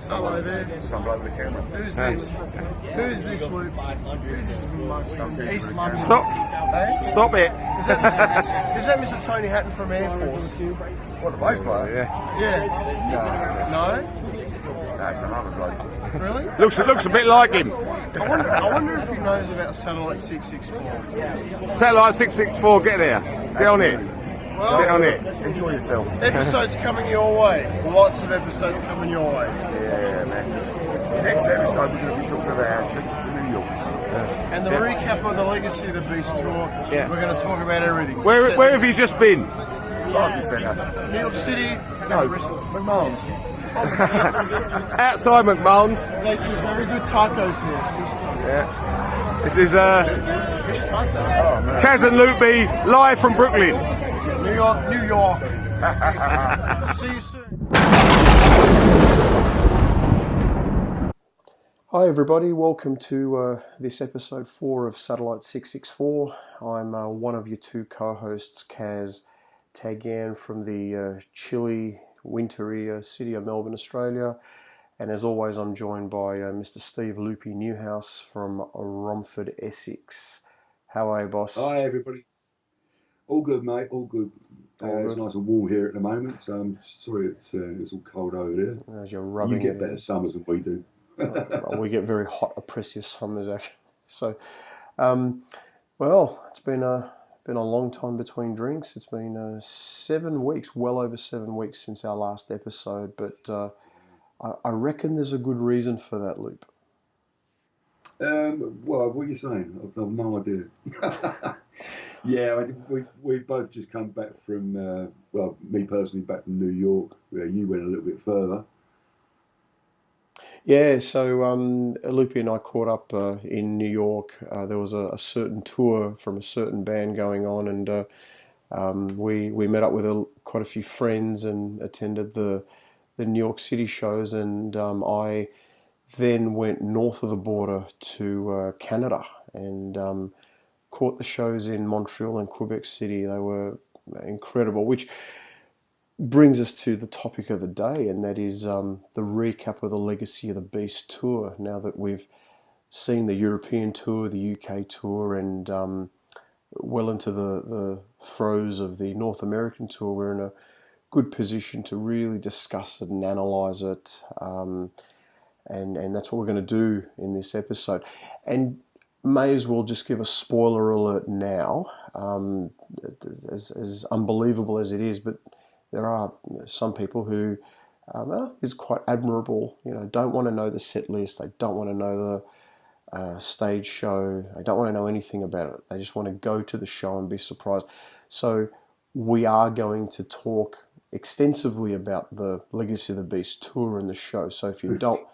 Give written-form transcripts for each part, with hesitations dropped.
Hello there. Some over the camera. Who's this? Who's this, Luke? Who's this mushroom? East London. Stop! Hey? Stop it! Is that Mr. Tony Hatton from Air Force? What, the bass player? Yeah. Yeah. No. No? No, it's another bloke. Really? Looks a bit like him. I wonder if he knows about Satellite 664. Satellite 664, get there. Get on it. Well, Get on it. Enjoy yourself. episodes coming your way. Lots of episodes coming your way. Yeah, man. Next episode, we're going to be talking about our trip to New York. And the recap of the Legacy of the Beast tour. Yeah. We're going to talk about everything. Where have you just been? Barclays Centre. New York City. No, Bristol. McMahon's. Outside McMahon's. They do very good tacos here. Yeah. This is Fish tacos. Oh, man. Kaz and Loopy live from Brooklyn. New York, New York. See you soon. Hi everybody, welcome to this episode 4 of Satellite 664. I'm one of your two co-hosts, Kaz Tagan from the chilly, wintry city of Melbourne, Australia. And as always, I'm joined by Mr. Steve Loopy Newhouse from Romford, Essex. How are you, boss? Hi everybody. All good, mate. All good. It's nice and warm here at the moment, so I'm sorry it's all cold over there. As you're rubbing You get it better in. summers than we do. We get very hot, oppressive summers actually. So, well, it's been a long time between drinks. It's been 7 weeks, well over 7 weeks since our last episode. But I reckon there's a good reason for that, Loop. Well, what are you saying? I've no idea. Yeah, we both just come back from, well, me personally back from New York, where you went a little bit further. Yeah, so Loopy and I caught up in New York. There was a certain tour from a certain band going on, and we met up with quite a few friends and attended the New York City shows, and I then went north of the border to Canada and caught the shows in Montreal and Quebec City. They were incredible, which brings us to the topic of the day, and that is the recap of the Legacy of the Beast tour. Now that we've seen the European tour, the UK tour, and well into the throes of the North American tour, we're in a good position to really discuss it and analyse it, and that's what we're going to do in this episode. And may as well just give a spoiler alert now, as unbelievable as it is, but there are some people who I think is quite admirable, don't want to know the set list, they don't want to know the stage show, they don't want to know anything about it, they just want to go to the show and be surprised. So we are going to talk extensively about the Legacy of the Beast tour and the show. So if you don't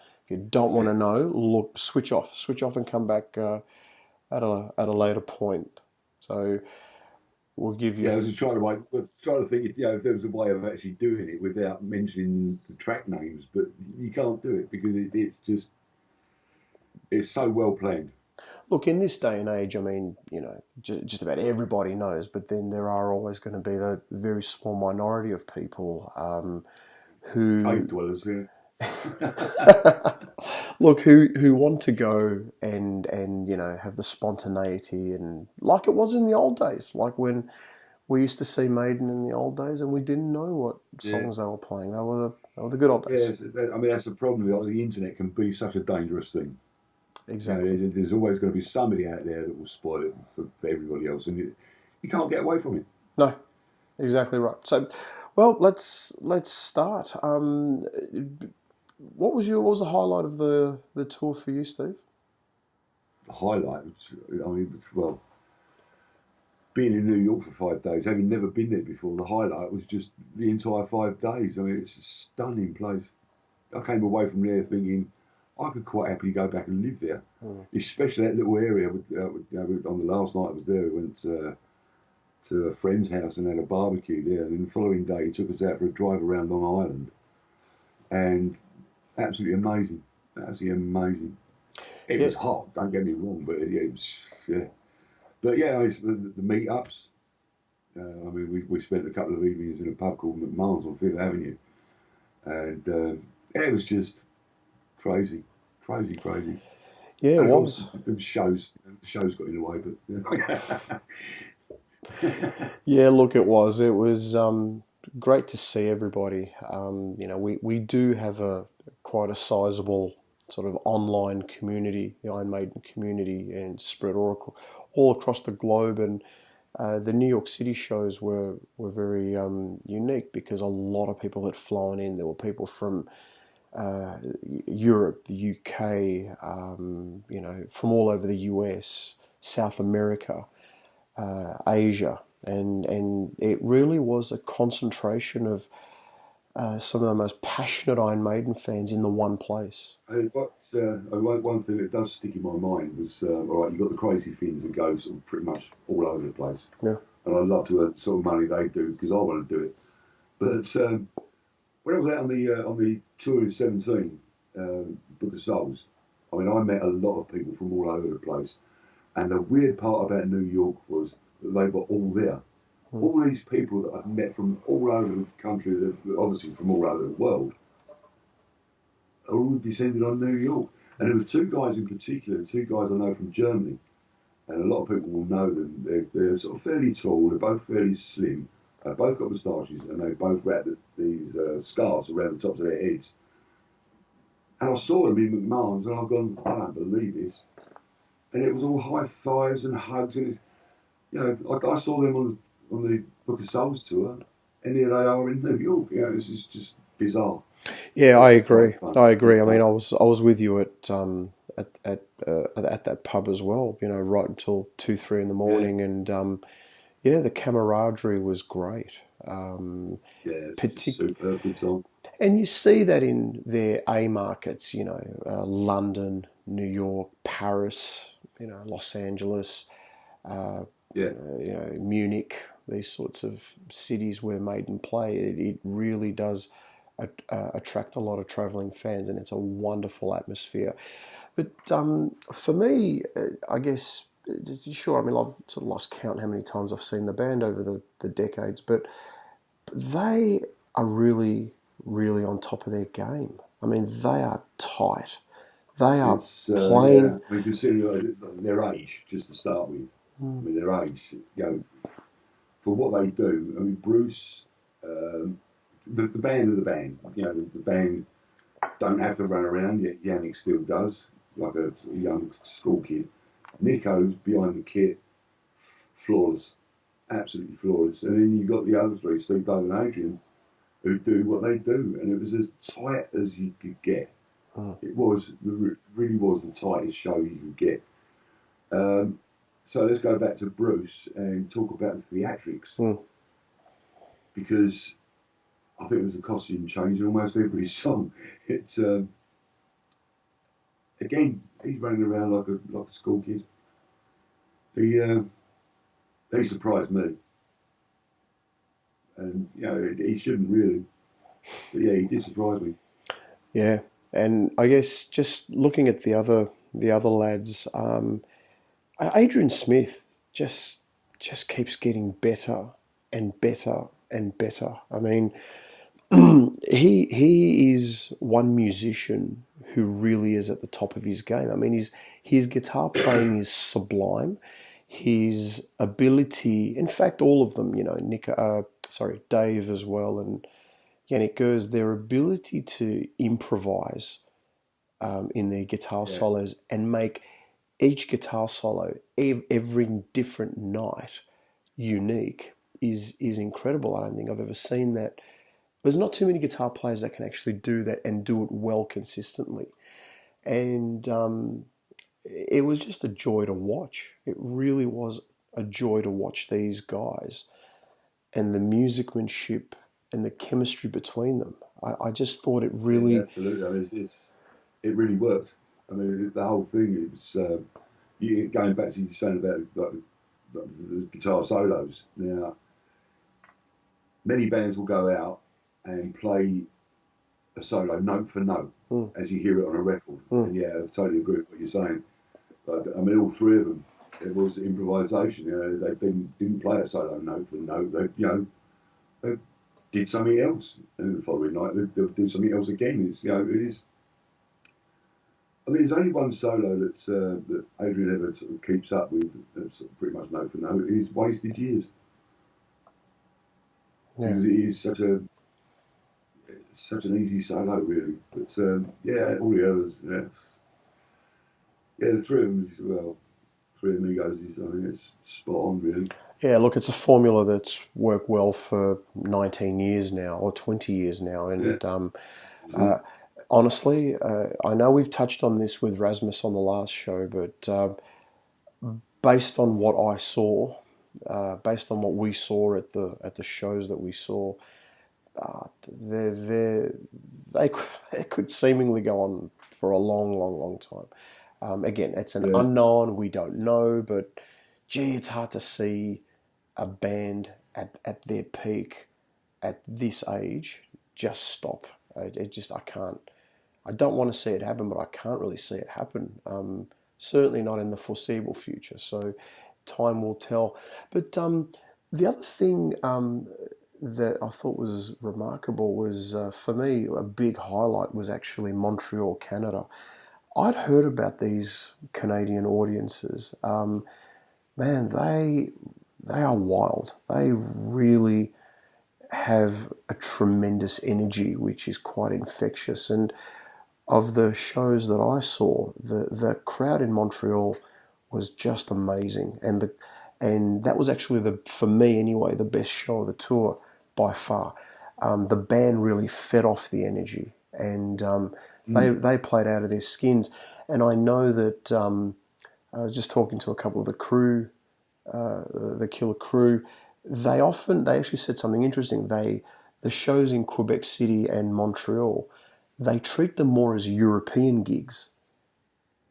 want to know, switch off and come back at a later point. So we'll give you. Yeah, I was just trying to think if there was a way of actually doing it without mentioning the track names, but you can't do it because it's so well planned. Look, in this day and age, I mean, just about everybody knows, but then there are always going to be the very small minority of people who Cave dwellers, yeah. Look, who want to go and have the spontaneity, and like it was in the old days, like when we used to see Maiden in the old days and we didn't know what songs they were playing. They were the good old days. Yeah, I mean that's the problem. The internet can be such a dangerous thing. Exactly. There's always going to be somebody out there that will spoil it for everybody else, and you can't get away from it. No, exactly right. So, well, let's start. What was the highlight of the tour for you, Steve? The highlight, well, being in New York for 5 days, having never been there before, the highlight was just the entire 5 days. I mean, it's a stunning place. I came away from there thinking I could quite happily go back and live there, especially that little area. On the last night I was there, we went to a friend's house and had a barbecue there. And then the following day, he took us out for a drive around Long Island, and absolutely amazing. It was hot, don't get me wrong, but it was, yeah. But yeah, it's the meetups. I mean, we spent a couple of evenings in a pub called McMahon's on Fifth Avenue, and it was just crazy, crazy, crazy. Yeah, it And of course, was. the shows got in the way, but Yeah, look, it was. It was great to see everybody. We do have a quite a sizable sort of online community, the Iron Maiden community, and spread all across the globe. And the New York City shows were very unique because a lot of people had flown in. There were people from Europe, the UK, from all over the US, South America, Asia, and it really was a concentration of some of the most passionate Iron Maiden fans in the one place. One thing that does stick in my mind was, all right, you've got the crazy things that go sort of pretty much all over the place. Yeah. And I'd love to earn the sort of money they do because I want to do it. But when I was out on the tour in 17, Book of Souls, I mean, I met a lot of people from all over the place. And the weird part about New York was that they were all there. All these people that I've met from all over the country, obviously from all over the world, are all descended on New York. And there were two guys in particular, two guys I know from Germany, and a lot of people will know them. They're sort of fairly tall, they're both fairly slim, both got moustaches, and they both wear these scarves around the tops of their heads. And I saw them in McMahon's, and I've gone, I don't believe this. And it was all high fives and hugs, and I saw them on the Book of Souls tour, and here they are in New York. This is just bizarre. Yeah, I agree. I agree. I mean, I was with you at that pub as well. Right until 2, 3 in the morning, and the camaraderie was great. Superb, good time. And you see that in their A markets. London, New York, Paris. Los Angeles. Munich. These sorts of cities where Maiden play. It really does attract a lot of travelling fans, and it's a wonderful atmosphere. But for me, I guess, sure, I mean, I've sort of lost count how many times I've seen the band over the decades, but they are really, really on top of their game. I mean, they are tight. They are playing. Yeah. I mean, considering their age, just to start with. I mean, their age, for what they do. I mean, Bruce, the band of the band. The band don't have to run around, yet Yannick still does, like a young school kid. Nico's behind the kit, flawless, absolutely flawless. And then you've got the other three, Steve, Doug and Adrian, who do what they do. And it was as tight as you could get. It really was the tightest show you could get. So let's go back to Bruce and talk about the theatrics. Because I think it was a costume change in almost every song. It's again, he's running around like a school kid. He surprised me, and he shouldn't really, but yeah, he did surprise me. Yeah, and I guess just looking at the other lads, Adrian Smith just keeps getting better and better and better. I mean, he is one musician who really is at the top of his game. I mean, his guitar playing is sublime. His ability, in fact, all of them, Dave as well, and Yannick Gers, their ability to improvise in their guitar solos and make each guitar solo every different night unique is incredible. I don't think I've ever seen that. There's not too many guitar players that can actually do that and do it well consistently. And it was just a joy to watch. It really was a joy to watch these guys and the musicmanship and the chemistry between them. I just thought it really... Yeah, absolutely. I mean, it really worked. I mean, the whole thing is... going back to you saying about the guitar solos. Now, many bands will go out and play a solo note for note as you hear it on a record. And yeah, I totally agree with what you're saying. But, I mean, all three of them, it was improvisation. They didn't play a solo note for note. They did something else, and the following night they'll do something else again. It is I mean, there's only one solo that Adrian ever sort of keeps up with, that's sort of pretty much note for note, is Wasted Years. Yeah. Because it is such an easy solo, really. But yeah, all the others, yeah, the three of them, well, three amigos is, I think it's spot on, really. Yeah, look, it's a formula that's worked well for 19 years now or 20 years now. Yeah. And honestly, I know we've touched on this with Rasmus on the last show, but based on what I saw, based on what we saw at the shows that we saw, they they they could seemingly go on for a long, long, long time. Again, it's an Yeah. unknown. We don't know, but gee, it's hard to see a band at their peak at this age just stop. It just I can't. I don't want to see it happen, but I can't really see it happen. Certainly not in the foreseeable future. So time will tell. But the other thing that I thought was remarkable was, for me, a big highlight was actually Montreal, Canada. I'd heard about these Canadian audiences. Man, they are wild. They really have a tremendous energy, which is quite infectious. And of the shows that I saw, the crowd in Montreal was just amazing, and that was actually for me anyway, the best show of the tour by far. The band really fed off the energy, and they played out of their skins. And I know that I was just talking to a couple of the crew, the Killer crew. They actually said something interesting. The shows in Quebec City and Montreal, they treat them more as European gigs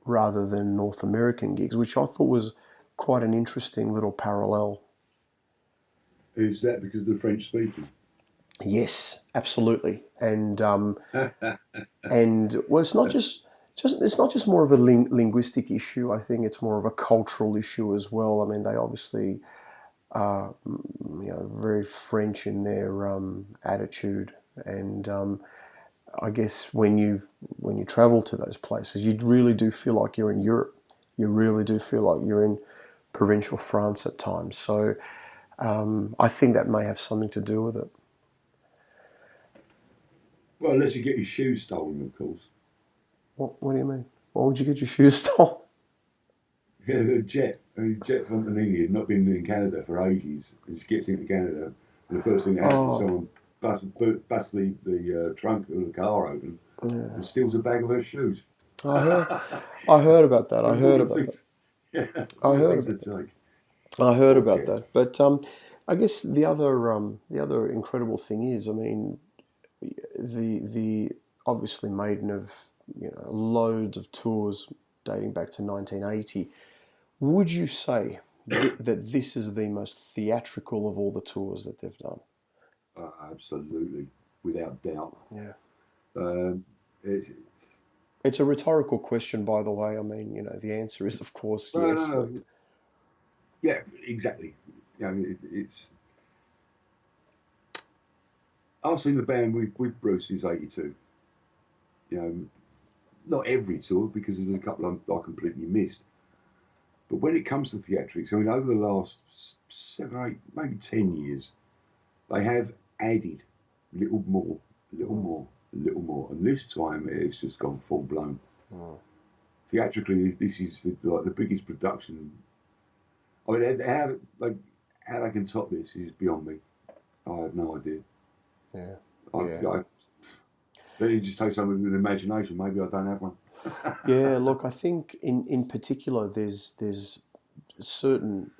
rather than North American gigs, which I thought was quite an interesting little parallel. Is that because of the French speaking? Yes, absolutely, and well, it's not just more of a linguistic issue. I think it's more of a cultural issue as well. I mean, they obviously are, very French in their attitude, and I guess when you travel to those places, you really do feel like you're in Europe. You really do feel like you're in provincial France at times. So I think that may have something to do with it. Well, unless you get your shoes stolen, of course. What do you mean? Why would you get your shoes stolen? Yeah, Jet Fontanini had not been in Canada for ages, and she gets into Canada, and the first thing that happens is someone busts the trunk of the car open and steals a bag of her shoes. I heard about that. I heard about that. Yeah, I heard about that. I heard about that. But I guess the other incredible thing is, I mean, the obviously Maiden of loads of tours dating back to 1980. Would you say that this is the most theatrical of all the tours that they've done? Absolutely, without doubt. Yeah. It's, It's a rhetorical question, by the way. I mean, the answer is, of course, yes. no. Yeah, exactly. It's. I've seen the band with Bruce since '82. Not every tour because there's a couple I completely missed. But when it comes to theatrics, I mean, over the last 7, 8, maybe 10 years, they have added a little more, a little more, a little more, and this time it's just gone full blown. Theatrically, this is the biggest production. I mean, how they can top this is beyond me. I have no idea. Yeah. Then you just take something with imagination. Maybe I don't have one. Yeah, look, I think in particular, there's certain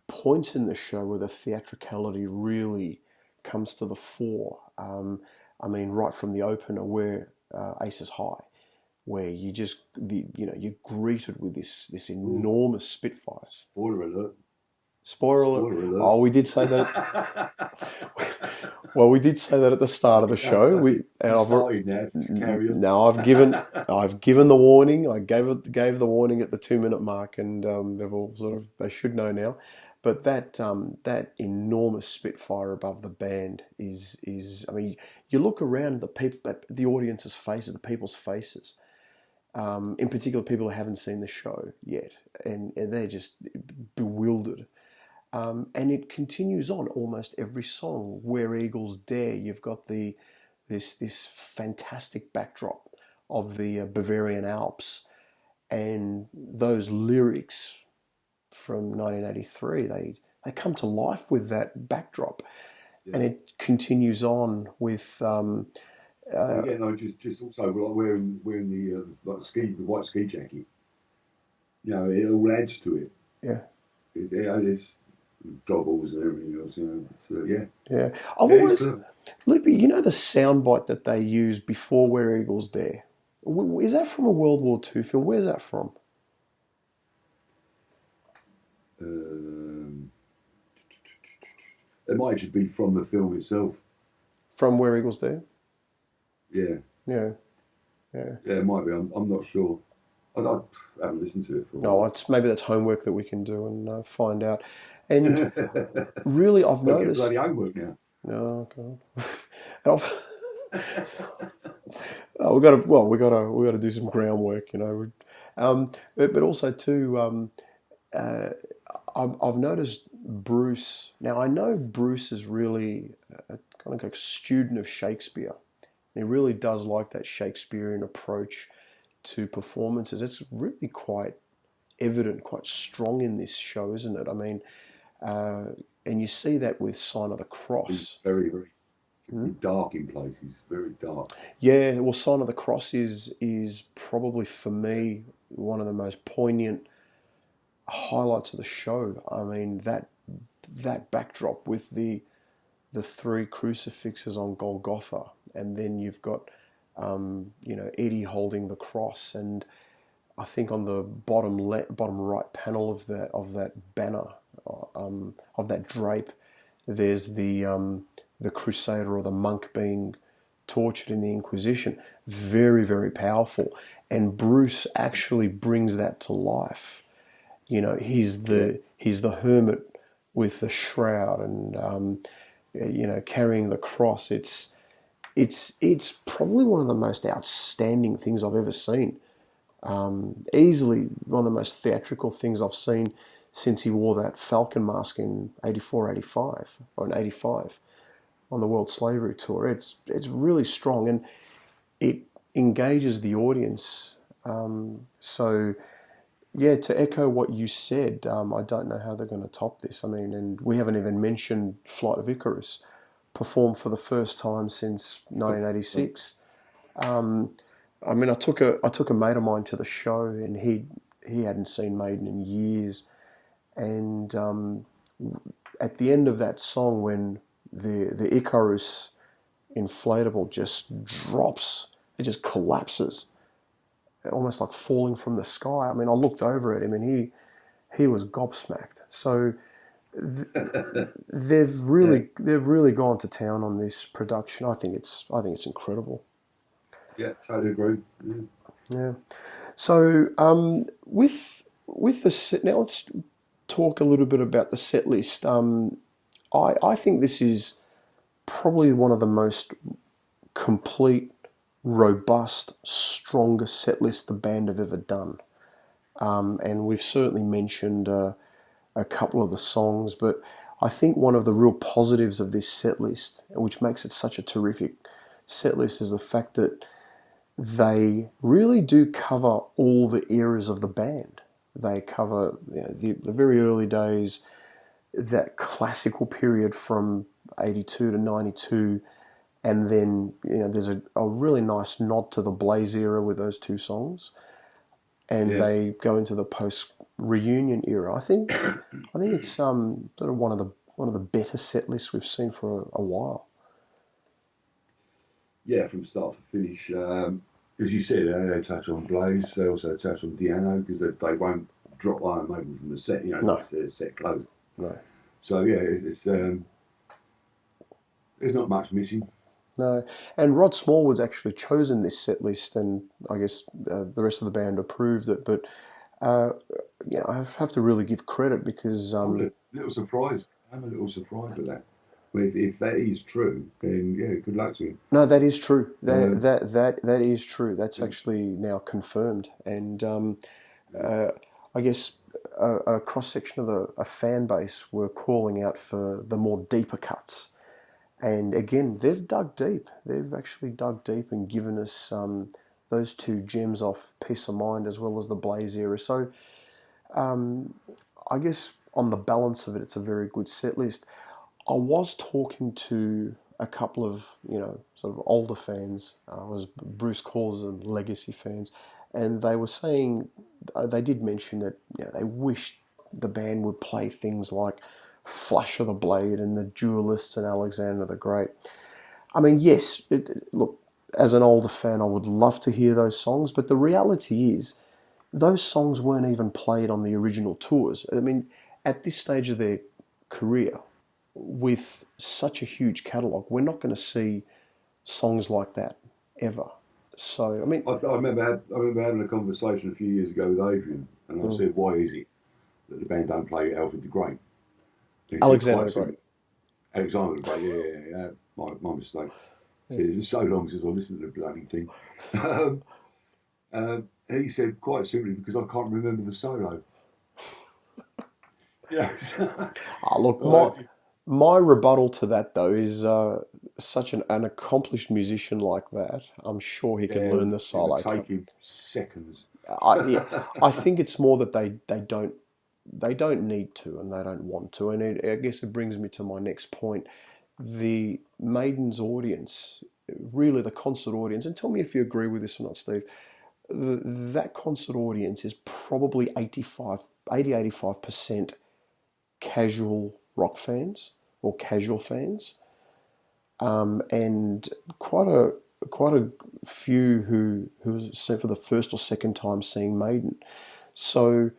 points in the show where the theatricality really comes to the fore. I mean, right from the opener, where Aces High, where you're greeted with this enormous Spitfire. Spoiler alert. Spoiler alert. Oh, we did say that. Well, we did say that at the start of the show. Now I've given the warning. I gave the warning at the 2-minute mark, and they should know now. But that enormous Spitfire above the band is I mean, you look around at the audience's faces, the people's faces, in particular people who haven't seen the show yet, and they're just bewildered. And it continues on almost every song. Where Eagles Dare, you've got this fantastic backdrop of the Bavarian Alps, and those lyrics from 1983, they come to life with that backdrop, Yeah. and it continues on with. And again, I just also like wearing the the white ski jacket. You know, it all adds to it. Yeah. It's goggles and everything else. You know, but, yeah. Yeah, I've Yeah, always, Loopy, you know the soundbite that they use before Where Eagles Dare? Is that from a World War II film? Where's that from? Um, it might just be from the film itself. From Where Eagles Dare? Yeah, Yeah, yeah. yeah, it might be. I'm not sure. I haven't listened to it for a No, while. it's maybe that's homework that we can do and find out. And really, I've I'll get noticed. bloody homework now. Oh God. And we got to do some groundwork, you know. But also too, I've noticed Bruce. Now I know Bruce is really a kind of like a student of Shakespeare. He really does like that Shakespearean approach to performances. It's really quite evident, quite strong in this show, isn't it? I mean, and you see that with Sign of the It's Cross. very, very dark in places. Very dark. Yeah, well, Sign of the Cross is probably for me one of the most poignant highlights of the show. I mean that backdrop with the three crucifixes on Golgotha, and then you've got Eddie holding the cross, and I think on the bottom right panel of that banner of that drape, there's the crusader or the monk being tortured in the Inquisition. Very, very powerful, and Bruce actually brings that to life. You know, he's the hermit with the shroud and carrying the cross. It's probably one of the most outstanding things I've ever seen. Easily one of the most theatrical things I've seen since he wore that falcon mask in 84, 85, or in 85 on the World Slavery Tour. It's really strong, and it engages the audience. So, yeah, to echo what you said, I don't know how they're going to top this. I mean, and we haven't even mentioned Flight of Icarus, performed for the first time since 1986. I mean, I took a mate of mine to the show, and he hadn't seen Maiden in years. And at the end of that song, when the Icarus inflatable just drops, it just collapses, almost like falling from the sky. I mean, I looked over at him, and he was gobsmacked. So they've really gone to town on this production. I think it's incredible. Yeah, totally agree. Yeah. Yeah. So with the set, now let's talk a little bit about the set list. I think this is probably one of the most complete, robust, strongest set lists the band have ever done. And we've certainly mentioned a couple of the songs, but I think one of the real positives of this set list, which makes it such a terrific set list, is the fact that they really do cover all the eras of the band. They cover the very early days, that classical period from 82 to 92, and then there's a really nice nod to the Blaze era with those two songs, and they go into the post reunion era. I think it's sort of one of the better set lists we've seen for a while. Yeah, from start to finish. As you said, they touch on Blaze. They also touch on Diano because they won't drop Iron Maiden from the set. No. It's their set close. No. So yeah, it's there's not much missing. No, and Rod Smallwood's actually chosen this set list, and I guess the rest of the band approved it. But I have to really give credit because I'm a little surprised. I'm a little surprised at that. Well, if that is true, then yeah, good luck to him. No, that is true. Um, That is true. That's yeah, actually now confirmed. And yeah. uh, I guess a cross section of a fan base were calling out for the more deeper cuts. And again, they've dug deep. They've actually dug deep and given us those two gems off Peace of Mind as well as the Blaze era. So I guess on the balance of it, it's a very good set list. I was talking to a couple of, sort of older fans. Was Bruce calls them legacy fans, and they were saying they did mention that they wished the band would play things like Flash of the Blade and the Duelists and Alexander the Great. I mean, yes, look, as an older fan, I would love to hear those songs, but the reality is those songs weren't even played on the original tours. I mean, at this stage of their career, with such a huge catalogue, we're not going to see songs like that ever. So, I mean, I remember having a conversation a few years ago with Adrian, and I said, "Why is it that the band don't play Alfred the Great?" And he said, Alexander "Quite the Great. simply, Alexander the Great." Yeah. My mistake. It's so long since I listened to the bloody thing. um, and he said, quite simply, because I can't remember the solo. Yes. Look, Right. my rebuttal to that though is such an accomplished musician like that. I'm sure he can Yeah, learn the it would solo. take him seconds. Yeah, I think it's more that they don't need to and they don't want to. And I guess it brings me to my next point. The Maiden's audience, really the concert audience, and tell me if you agree with this or not, Steve. That concert audience is probably 85% casual rock fans or casual fans, and quite a few who say for the first or second time seeing Maiden. So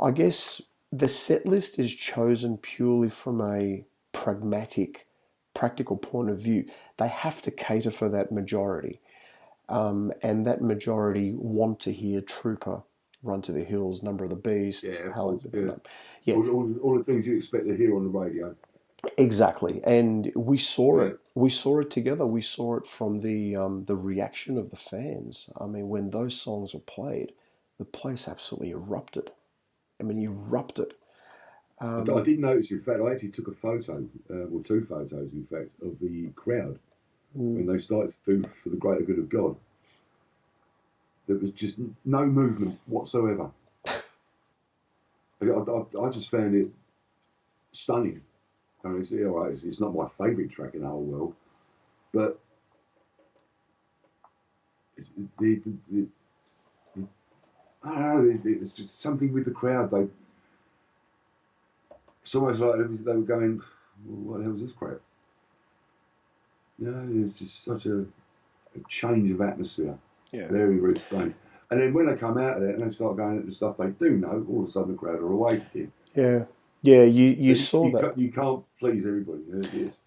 I guess the set list is chosen purely from a pragmatic, practical point of view. They have to cater for that majority, and that majority want to hear Trooper, Run to the Hills, Number of the Beast, Yeah, of course. Hallelujah. Yeah. Yeah, All the things you expect to hear on the radio. exactly. And we saw Yeah. it. We saw it together. We saw it from the reaction of the fans. I mean, when those songs were played, the place absolutely erupted. I mean, erupted. I did notice, in fact, I actually took a photo, or two photos, in fact, of the crowd when they started to do For the Greater Good of God. There was just no movement whatsoever. I just found it stunning. I mean, it's not my favourite track in the whole world, but the, the, the I don't know, it was just something with the crowd. It's almost like they were going, "What the hell is this crap?" It's just such a change of atmosphere. Yeah. Very, very strange. And then when they come out of it and they start going into the stuff they do know, all of a sudden the crowd are awake again. Yeah. Yeah, you saw that. You can't please everybody. It's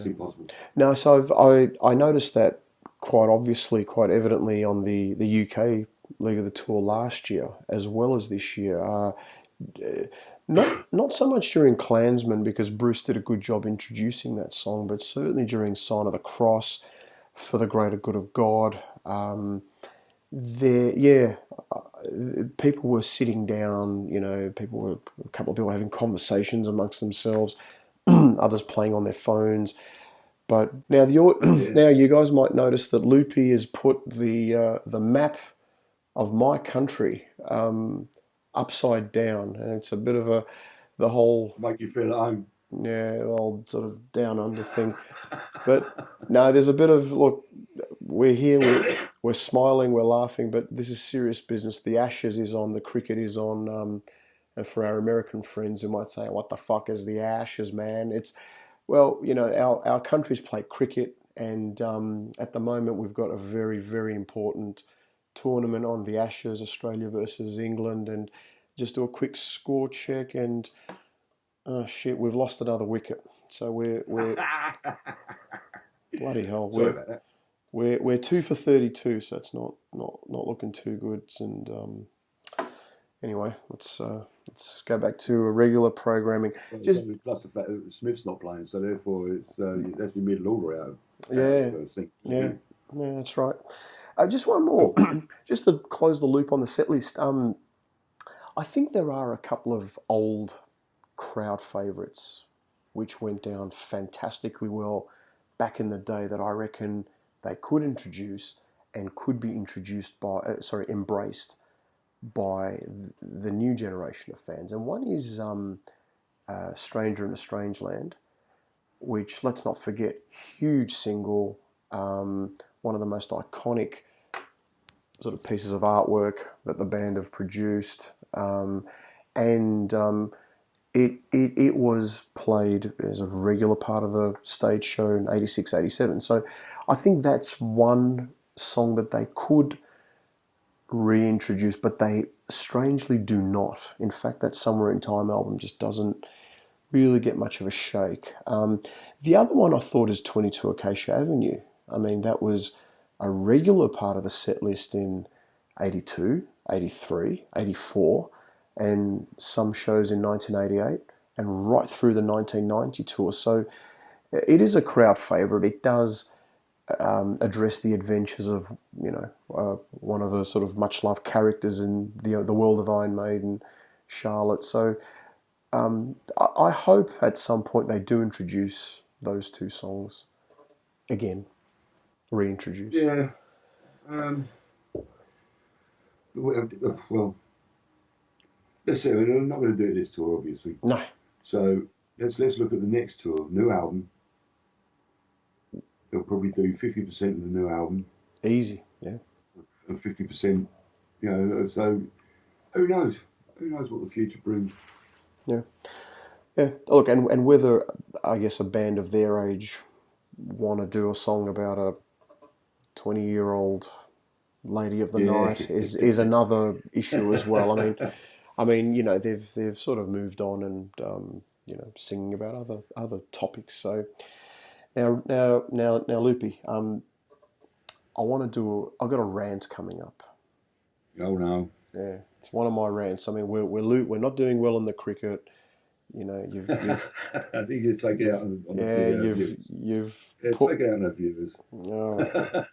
impossible. No, so I noticed that quite obviously, quite evidently on the UK League of the Tour last year as well as this year. Not so much during Klansman because Bruce did a good job introducing that song, but certainly during Sign of the Cross, For the Greater Good of God. There, yeah, people were sitting down. A couple of people having conversations amongst themselves, others playing on their phones. But now Yeah. now you guys might notice that Loopy has put the map of my country upside down, and it's a bit of the whole Make you feel at home. old sort of down under thing. But no, there's a bit of look. We're here. We're smiling. We're laughing. But this is serious business. The Ashes is on. The cricket is on. And for our American friends who might say, "What the fuck is the Ashes, man?" It's well, our countries play cricket, and at the moment we've got a very very important tournament on the Ashes, Australia versus England, and just do a quick score check and. Oh shit! We've lost another wicket, so we're bloody hell. Sorry We're about that. we're 2 for 32, so it's not looking too good. And Anyway, let's go back to a regular programming. Just Plus the fact that Smith's not playing, so therefore it's that's your middle order yeah, out of thing to yeah, do. yeah. That's right. Just one more, Cool. just to close the loop on the set list. I think there are a couple of old crowd favourites which went down fantastically well back in the day that I reckon they could introduce and could be introduced by, embraced by the new generation of fans. And one is Stranger in a Strange Land, which, let's not forget, huge single, one of the most iconic sort of pieces of artwork that the band have produced. And it was played as a regular part of the stage show in 86, 87. So I think that's one song that they could reintroduce, but they strangely do not. In fact, that Somewhere in Time album just doesn't really get much of a shake. The other one I thought is 22 Acacia Avenue. I mean, that was a regular part of the set list in 82, 83, 84, and some shows in 1988, and right through the 1990 tour. So it is a crowd favourite. It does address the adventures of, one of the sort of much loved characters in the world of Iron Maiden, Charlotte. So I hope at some point they do introduce those two songs again, reintroduce. Yeah. Well, let's see. I'm not going to do it this tour, obviously. No, So let's look at the next tour. New album. They'll probably do 50% of the new album easy, yeah. and 50%. So who knows? Who knows what the future brings? Yeah, yeah. Look, and whether, I guess, a band of their age want to do a song about a 20-year-old lady of the night is another issue as well. I mean, they've sort of moved on and singing about other topics. So now, Loopy, I've got a rant coming up. Oh no. Yeah, it's one of my rants. I mean, we're not doing well in the cricket. You've I think you take it out on the viewers. you've Take it out on the viewers. Oh.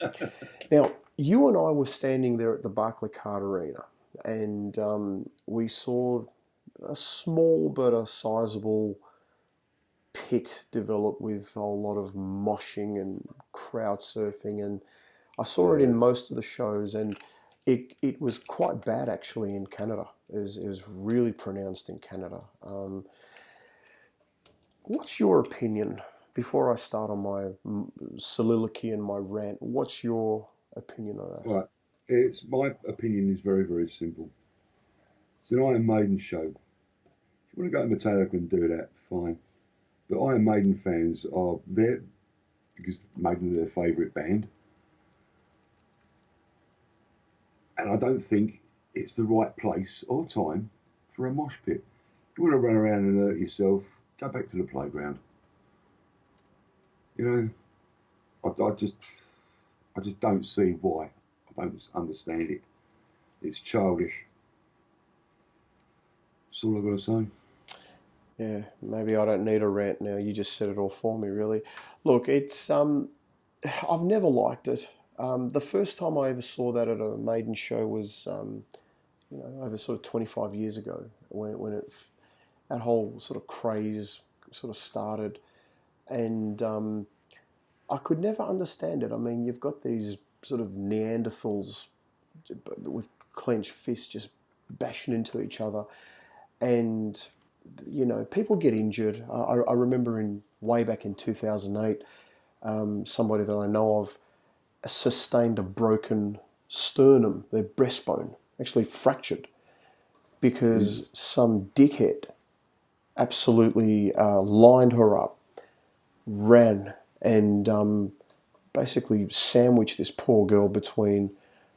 Now, you and I were standing there at the Barclaycard Arena, and we saw a small but a sizable pit develop with a lot of moshing and crowd surfing, and I saw it in most of the shows, and it was quite bad actually in Canada. It was really pronounced in Canada. What's your opinion, before I start on my soliloquy and my rant, what's your opinion on that? Right. It's my opinion is very, very simple. It's an Iron Maiden show. If you want to go to Metallica and do that, fine. But Iron Maiden fans are there because Maiden are their favourite band. And I don't think it's the right place or time for a mosh pit. If you want to run around and hurt yourself, go back to the playground. I just don't see why. I don't understand it. It's childish. That's all I've got to say. Yeah, maybe I don't need a rant now. You just said it all for me, really. Look, it's I've never liked it. The first time I ever saw that at a Maiden show was over sort of 25 years ago, when that whole sort of craze sort of started, and I could never understand it. I mean, you've got these sort of Neanderthals with clenched fists just bashing into each other, and people get injured. I remember way back in 2008, somebody that I know of sustained a broken sternum, their breastbone actually fractured, because some dickhead absolutely lined her up, ran, and basically sandwiched this poor girl between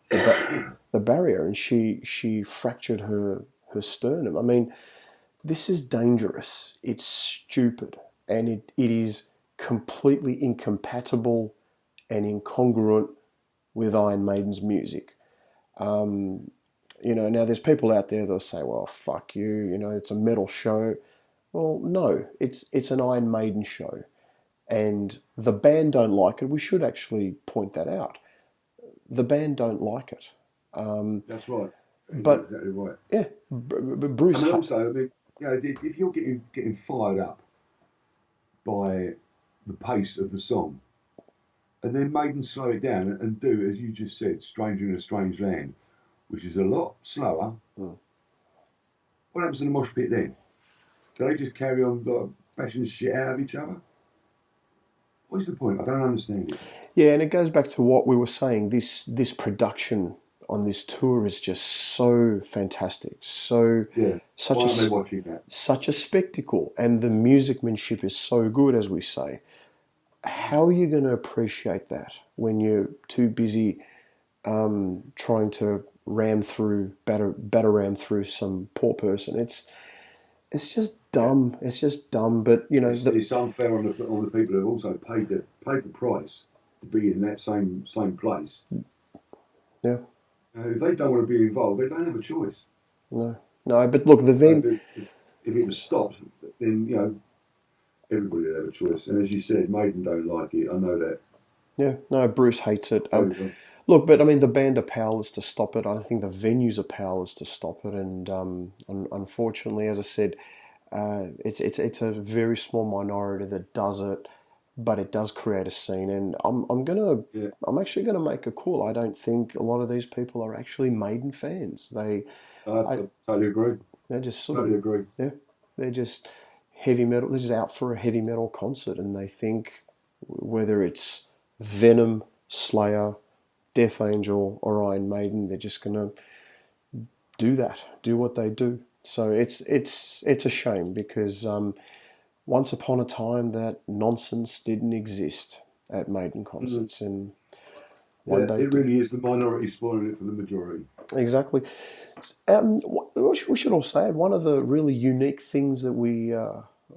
the barrier, and she fractured her sternum. I mean, this is dangerous. It's stupid, and it is completely incompatible and incongruent with Iron Maiden's music. Now there's people out there that'll say, well, fuck you, it's a metal show. Well, no, it's an Iron Maiden show. And the band don't like it. We should actually point that out. The band don't like it. That's right. But Exactly right. yeah, Bruce. And also, I mean, if you're getting fired up by the pace of the song, and then Maiden slow it down and do, as you just said, Stranger in a Strange Land, which is a lot slower. What happens in the mosh pit then? Do they just carry on like, bashing the shit out of each other? What's the point? I don't understand it. Yeah, and it goes back to what we were saying. This production on this tour is just so fantastic. So such a spectacle, and the musicmanship is so good, as we say. How are you going to appreciate that when you're too busy trying to batter ram through some poor person? It's just dumb. It's just dumb. But it's unfair on the people who have also paid the price to be in that same place. Yeah. If they don't want to be involved, they don't have a choice. No. But look, the venue. If it was stopped, then everybody would have a choice. And as you said, Maiden don't like it. I know that. Yeah. No, Bruce hates it. Look, but I mean, the band are powerless to stop it. I don't think the venues are powerless to stop it. And unfortunately, as I said, it's a very small minority that does it, but it does create a scene. And I'm actually gonna make a call. I don't think a lot of these people are actually Maiden fans. I totally agree. They're just agree. Yeah, they're just heavy metal. They're just out for a heavy metal concert, and they think whether it's Venom, Slayer, Death Angel, or Iron Maiden, they're just gonna do what they do. So it's a shame because once upon a time that nonsense didn't exist at Maiden concerts, and one day it really is the minority spoiling it for the majority. Exactly. We should also add one of the really unique things that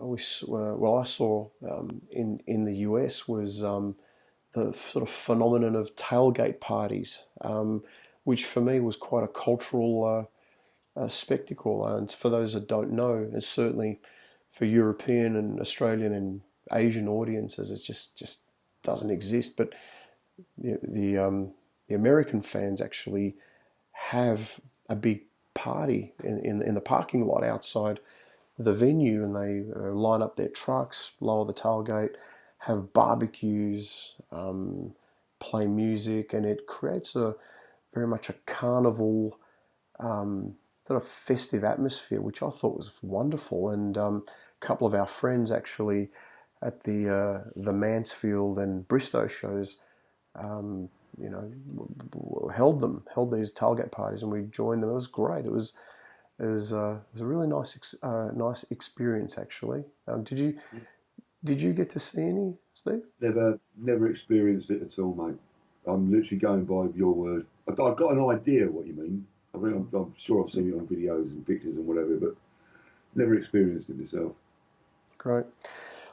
I saw in the US was the sort of phenomenon of tailgate parties, which for me was quite a cultural spectacle. And for those that don't know, and certainly for European and Australian and Asian audiences, it just doesn't exist. But the American fans actually have a big party in the parking lot outside the venue, and they line up their trucks, lower the tailgate, have barbecues, play music, and it creates very much a carnival sort of festive atmosphere, which I thought was wonderful. And a couple of our friends actually at the Mansfield and Bristow shows, held these tailgate parties, and we joined them. It was great. It was a really nice experience actually. Did you get to see any, Steve? Never experienced it at all, mate. I'm literally going by your word. I've got an idea what you mean. I'm sure I've seen it on videos and pictures and whatever, but never experienced it myself. Great.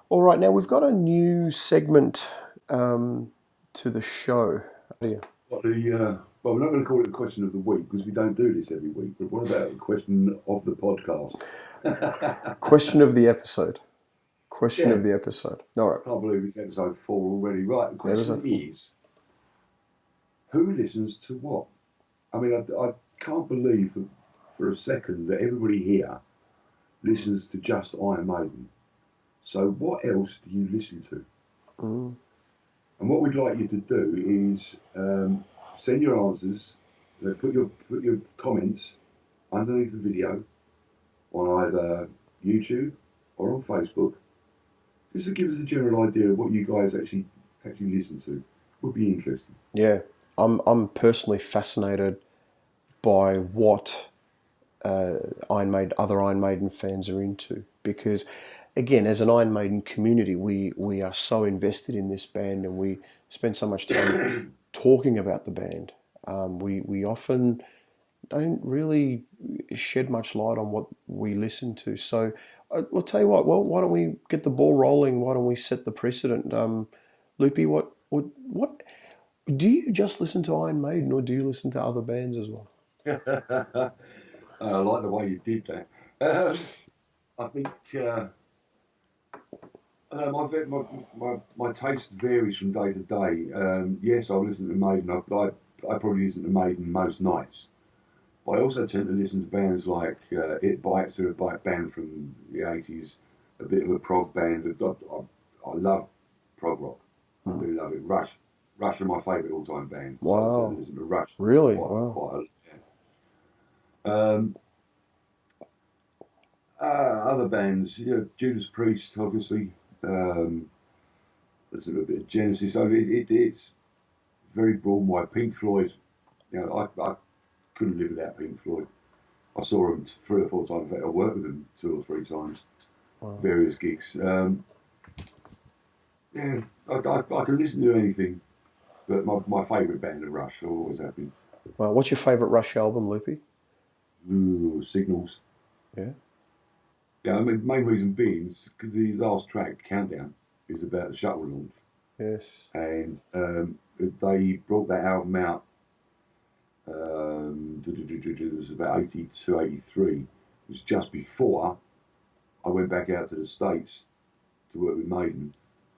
All right, now we've got a new segment to the show. Well, we're not going to call it the question of the week because we don't do this every week. But what about the question of the podcast? Question of the episode. Question of the episode. All right. I can't believe it's episode 4 already. Right, the question is, who listens to what? I mean, I can't believe for a second that everybody here listens to just Iron Maiden. So what else do you listen to? And what we'd like you to do is send your answers, put your comments underneath the video on either YouTube or on Facebook, just to give us a general idea of what you guys actually listen to. Would be interesting. Yeah, I'm personally fascinated by what other Iron Maiden fans are into, because again, as an Iron Maiden community, we are so invested in this band, and we spend so much time talking about the band. We often don't really shed much light on what we listen to. So I'll tell you what. Well, why don't we get the ball rolling? Why don't we set the precedent? Loopy, what do you just listen to Iron Maiden, or do you listen to other bands as well? I like the way you did that. I think I don't know, my taste varies from day to day. Yes, I listen to Maiden. I probably listen to Maiden most nights. But I also tend to listen to bands like It Bites, who are a band from the 80s, a bit of a prog band. I love prog rock. I do love it. Rush are my favourite all-time band. So I tend to Wow. listen to Rush Really? quite, Wow. quite a lot. Yeah. Other bands, Judas Priest, obviously. There's a little bit of Genesis. So it's very broad and wide. Pink Floyd, I couldn't live without Pink Floyd. I saw them 3 or 4 times. In fact, I worked with them 2 or 3 times, Wow. various gigs. Yeah, I can listen to anything, but my favourite band are Rush. I always have been. Wow. What's your favourite Rush album, Loopy? Ooh, Signals. Yeah. Yeah, I mean, main reason being is because the last track, Countdown, is about the shuttle launch, Yes. and they brought that album out. It was about 82, 83. It was just before I went back out to the States to work with Maiden,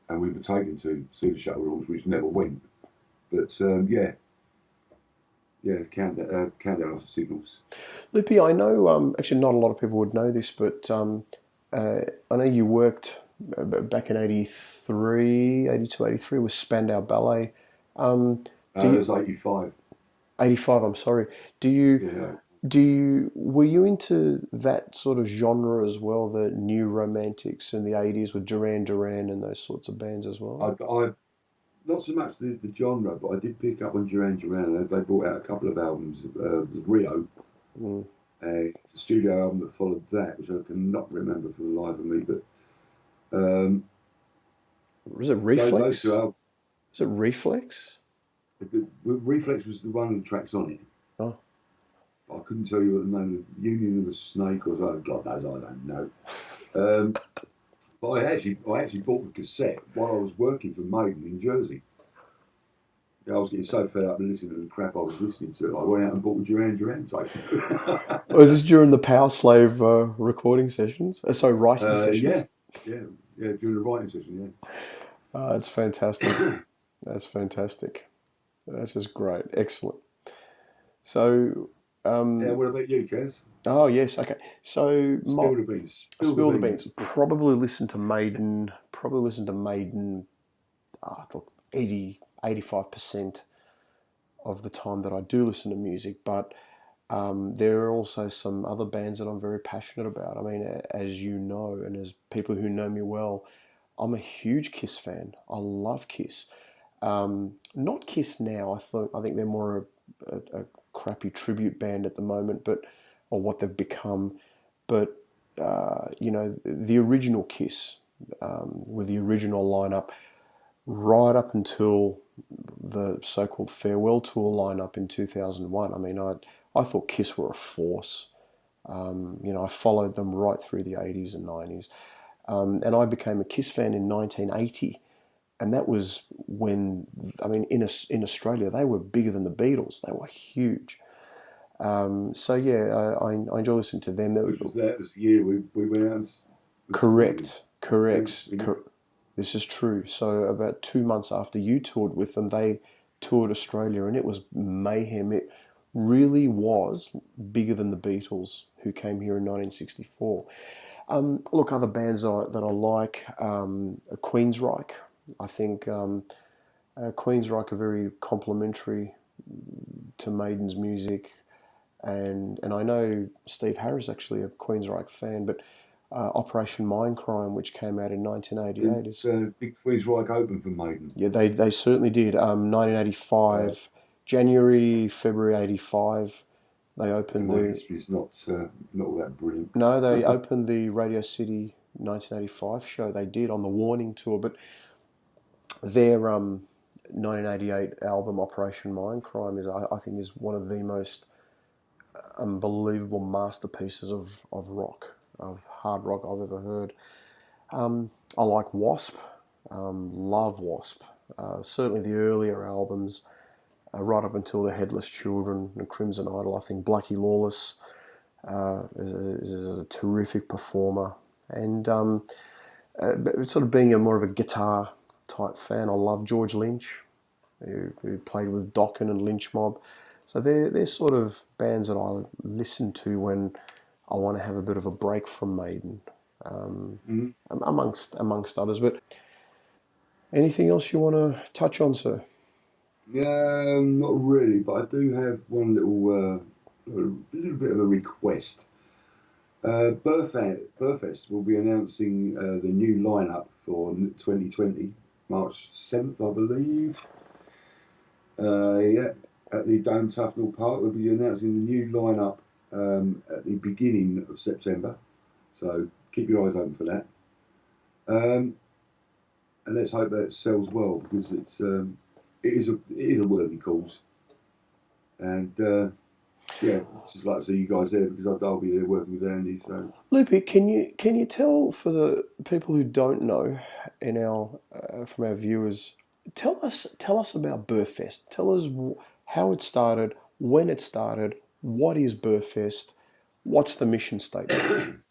and we were taken to see the shuttle launch, which never went. But Countdown off the Signals. Loopy, I know, actually, not a lot of people would know this, but I know you worked back in 83, 82, 83 with Spandau Ballet. Do It you, was 85. 85, I'm sorry. Do you, Yeah. were you into that sort of genre as well, the new romantics in the 80s with Duran Duran and those sorts of bands as well? I not so much the genre, but I did pick up on Duran Duran. They brought out a couple of albums, Rio, Mm. the studio album that followed that, which I cannot remember for the life of me. But um, Was it those two Reflex? albums, Was it Reflex? Reflex was the one of the tracks on it. Oh. I couldn't tell you what the name of Union of the Snake was. Oh God knows, I don't know. Um, but I actually bought the cassette while I was working for Maiden in Jersey. I was getting so fed up listening to the crap I was listening to. I went out and bought the Duran Duran tape. Was this during the Power Slave recording sessions? Sorry, writing Yeah, sessions? yeah, yeah. During the writing session, It's fantastic. yeah. That's fantastic. That's just great. Excellent. So, Yeah. What about you, Kaz? oh yes, okay. So my Spill the beans. Spill the spill the beans. beans. Probably listen to Maiden. Probably listen to Maiden. Look, 85% of the time that I do listen to music, but there are also some other bands that I'm very passionate about. I mean, as you know, and as people who know me well, I'm a huge Kiss fan. I love Kiss. Not Kiss now. I think they're more a crappy tribute band at the moment, but or what they've become. But the original Kiss with the original lineup, right up until the so-called farewell tour lineup in 2001. I mean, I thought Kiss were a force. I followed them right through the 80s and 90s. And I became a Kiss fan in 1980. And that was when, I mean, in Australia, they were bigger than the Beatles. They were huge. So, yeah, I enjoy listening to them. Which was that? Was the year we went out. Correct. Yeah, This is true. So about 2 months after you toured with them, they toured Australia, and it was mayhem. It really was bigger than the Beatles, who came here in 1964. Look, other bands that I like, Queensryche. I think Queensryche are very complimentary to Maiden's music, and I know Steve Harris actually a Queensryche fan, but Operation Mindcrime, which came out in 1988, is Big Queensryche open for Maiden. yeah, they certainly did. 1985, January, February '85, they opened My the history's not all that brilliant. no, they opened the Radio City 1985 show. They did on the Warning tour, but their 1988 album Operation Mindcrime is I think is one of the most unbelievable masterpieces of rock, of hard rock I've ever heard. I like Wasp, love Wasp. Certainly the earlier albums, right up until the Headless Children and Crimson Idol. I think Blackie Lawless is a terrific performer, and sort of being more of a guitar type fan, I love George Lynch, who played with Dokken and Lynch Mob. So they're sort of bands that I listen to when I want to have a bit of a break from Maiden, amongst others. But anything else you want to touch on, sir? Not really, but I do have one a little bit of a request. Burfest will be announcing the new lineup for 2020, March 7th, I believe. At the Dome Tufnell Park, they'll be announcing the new lineup at the beginning of September. So keep your eyes open for that. And let's hope that it sells well, because it is a worthy cause. And just like to see you guys there, because I'll be there working with Andy. So, Loopy, can you tell, for the people who don't know, from our viewers, tell us about Burfest. Tell us how it started, when it started, what is Burfest, what's the mission statement?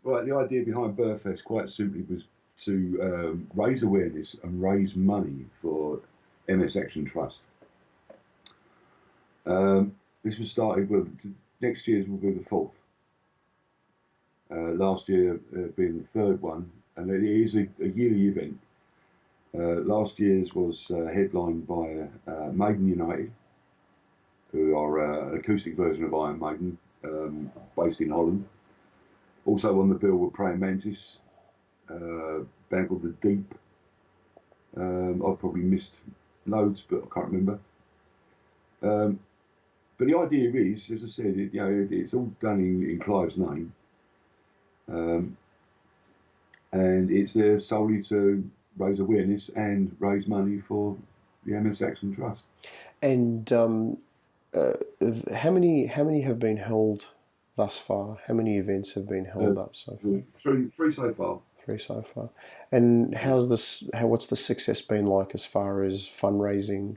Right, the idea behind Burfest, quite simply, was to raise awareness and raise money for MS Action Trust. This was started next year's will be the fourth. Last year being the third one, and it is a yearly event. Last year's was headlined by Maiden United, who are an acoustic version of Iron Maiden, based in Holland. Also on the bill were Praying Mantis, a band called The Deep. I've probably missed loads, but I can't remember. But the idea is, as I said, it's all done in Clive's name, and it's there solely to raise awareness and raise money for the MS Action Trust. And how many have been held thus far? How many events have been held up so far? Three so far. Three so far. And what's the success been like as far as fundraising?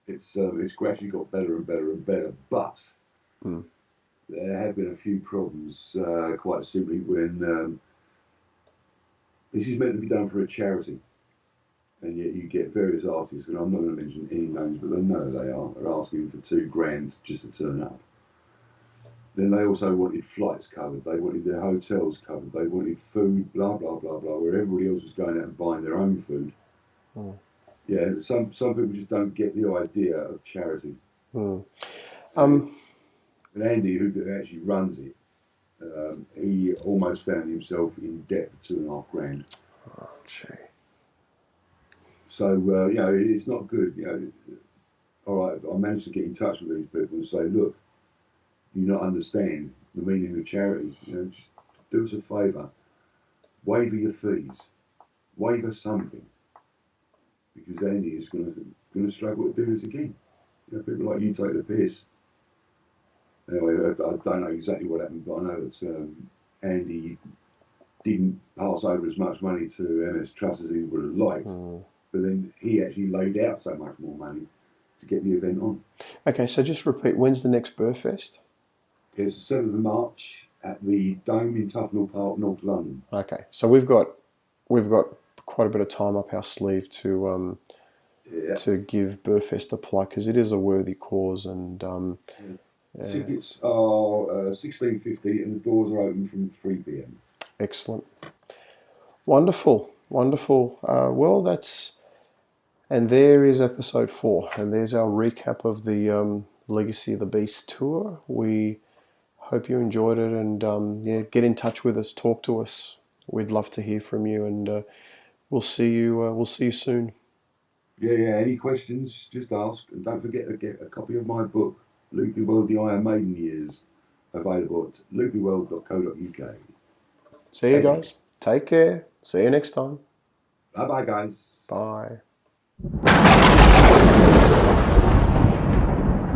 It's gradually got better and better and better, but there have been a few problems. Quite simply, when this is meant to be done for a charity, and yet you get various artists, and I'm not going to mention any names, but they know they are asking for $2,000 just to turn up. Then they also wanted flights covered, they wanted their hotels covered, they wanted food, blah blah blah blah, where everybody else was going out and buying their own food. Yeah, some people just don't get the idea of charity. And Andy, who actually runs it, he almost found himself in debt for $2,500. Oh, gee. So it's not good. All right, I managed to get in touch with these people and say, look, do you not understand the meaning of charity? Just do us a favour, waiver your fees, waiver something. Because Andy is going to struggle to do this again. People like you take the piss. Anyway, I don't know exactly what happened, but I know that Andy didn't pass over as much money to MS Trust as he would have liked. But then he actually laid out so much more money to get the event on. Okay, so just repeat, when's the next Burfest? It's the 7th of March at the Dome in Tufnell Park, North London. Okay, so we've got quite a bit of time up our sleeve to give Burfest a plug, because it is a worthy cause. And tickets are $16.50 and the doors are open from 3 p.m. Excellent, wonderful. Well, and there is episode 4, and there's our recap of the Legacy of the Beast tour. We hope you enjoyed it, and get in touch with us, talk to us. We'd love to hear from you, and we'll see you soon. Yeah. Any questions, just ask. And don't forget to get a copy of my book, Loopy World, The Iron Maiden Years, available at loopyworld.co.uk. See you guys. Take care. See you next time. Bye-bye, guys. Bye.